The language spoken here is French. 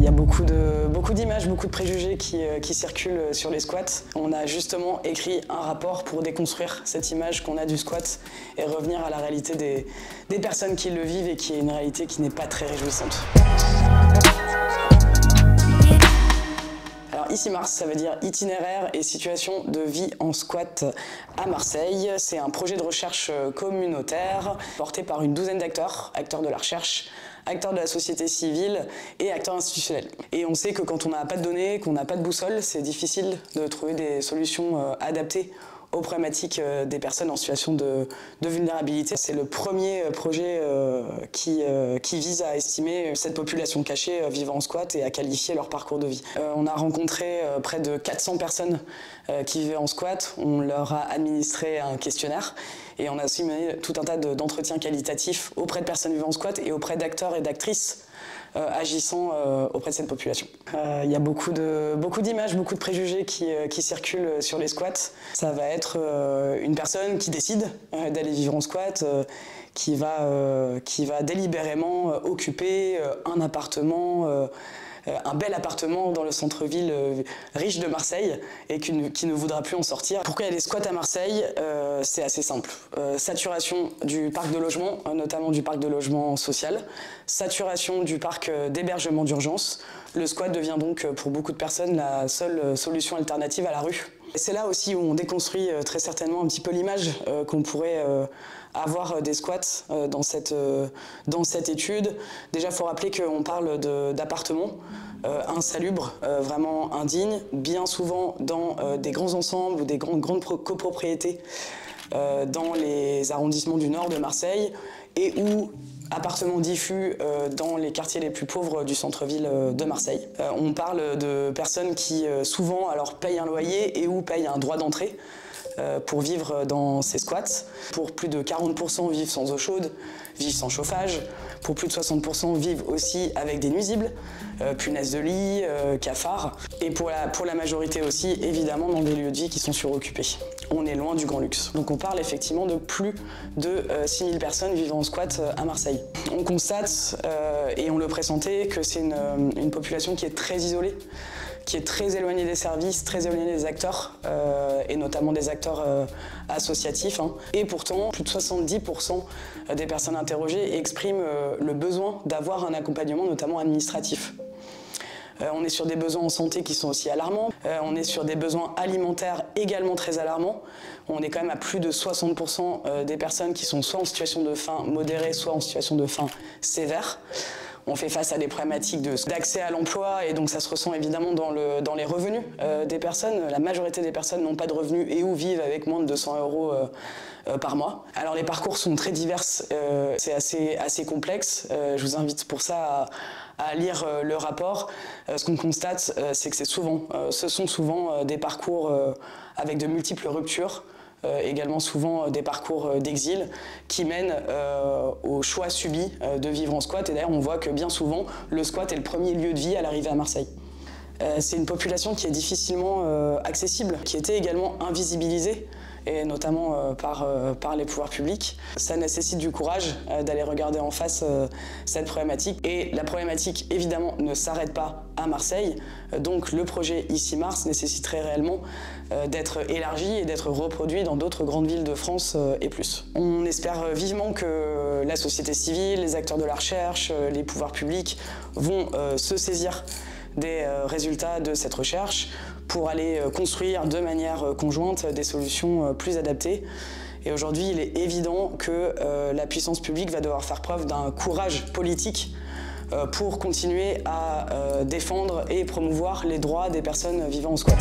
y a beaucoup d'images, beaucoup de préjugés qui circulent sur les squats. On a justement écrit un rapport pour déconstruire cette image qu'on a du squat et revenir à la réalité des personnes qui le vivent et qui est une réalité qui n'est pas très réjouissante. Alors Ici Mars, ça veut dire itinéraire et situation de vie en squat à Marseille. C'est un projet de recherche communautaire porté par une douzaine d'acteurs, acteurs de la recherche, acteurs de la société civile et acteurs institutionnels. Et on sait que quand on n'a pas de données, qu'on n'a pas de boussole, c'est difficile de trouver des solutions adaptées aux problématiques des personnes en situation de vulnérabilité. C'est le premier projet qui vise à estimer cette population cachée vivant en squat et à qualifier leur parcours de vie. On a rencontré près de 400 personnes qui vivaient en squat, on leur a administré un questionnaire et on a aussi mené tout un tas d'entretiens qualitatifs auprès de personnes vivant en squat et auprès d'acteurs et d'actrices agissant auprès de cette population. Il y a beaucoup d'images, beaucoup de préjugés qui circulent sur les squats. Ça va être une personne qui décide d'aller vivre en squat, qui va délibérément occuper un appartement, un bel appartement dans le centre-ville riche de Marseille et qui ne voudra plus en sortir. Pourquoi il y a des squats à Marseille? C'est assez simple. Saturation du parc de logement, notamment du parc de logement social. Saturation du parc d'hébergement d'urgence. Le squat devient donc pour beaucoup de personnes la seule solution alternative à la rue. C'est là aussi où on déconstruit très certainement un petit peu l'image qu'on pourrait avoir des squats dans cette étude. Déjà, il faut rappeler qu'on parle d'appartements insalubres, vraiment indignes, bien souvent dans des grands ensembles ou des grandes copropriétés dans les arrondissements du nord de Marseille et où appartements diffus dans les quartiers les plus pauvres du centre-ville de Marseille. On parle de personnes qui souvent alors payent un loyer et ou payent un droit d'entrée pour vivre dans ces squats. Pour plus de 40% vivent sans eau chaude, vivent sans chauffage. Pour plus de 60% vivent aussi avec des nuisibles, punaises de lit, cafards. Et pour la majorité aussi, évidemment, dans des lieux de vie qui sont suroccupés. On est loin du grand luxe. Donc on parle effectivement de plus de 6000 personnes vivant en squat à Marseille. On constate, et on le pressentait, que c'est une population qui est très isolée, qui est très éloignée des services, très éloignée des acteurs, et notamment des acteurs associatifs. Et pourtant, plus de 70% des personnes interrogées expriment le besoin d'avoir un accompagnement, notamment administratif. On est sur des besoins en santé qui sont aussi alarmants. On est sur des besoins alimentaires également très alarmants. On est quand même à plus de 60% des personnes qui sont soit en situation de faim modérée, soit en situation de faim sévère. On fait face à des problématiques d'accès à l'emploi et donc ça se ressent évidemment dans les revenus des personnes. La majorité des personnes n'ont pas de revenus et ou vivent avec moins de 200 € par mois. Alors les parcours sont très divers, c'est assez complexe. Je vous invite pour ça à lire le rapport. Ce qu'on constate, c'est que ce sont souvent des parcours avec de multiples ruptures. Également souvent des parcours d'exil qui mènent au choix subi de vivre en squat. Et d'ailleurs, on voit que bien souvent, le squat est le premier lieu de vie à l'arrivée à Marseille. C'est une population qui est difficilement accessible, qui était également invisibilisée, et notamment par les pouvoirs publics. Ça nécessite du courage d'aller regarder en face cette problématique. Et la problématique, évidemment, ne s'arrête pas à Marseille. Donc le projet Ici Mars nécessiterait réellement d'être élargi et d'être reproduit dans d'autres grandes villes de France et plus. On espère vivement que la société civile, les acteurs de la recherche, les pouvoirs publics vont se saisir des résultats de cette recherche pour aller construire de manière conjointe des solutions plus adaptées. Et aujourd'hui, il est évident que la puissance publique va devoir faire preuve d'un courage politique pour continuer à défendre et promouvoir les droits des personnes vivant en squat.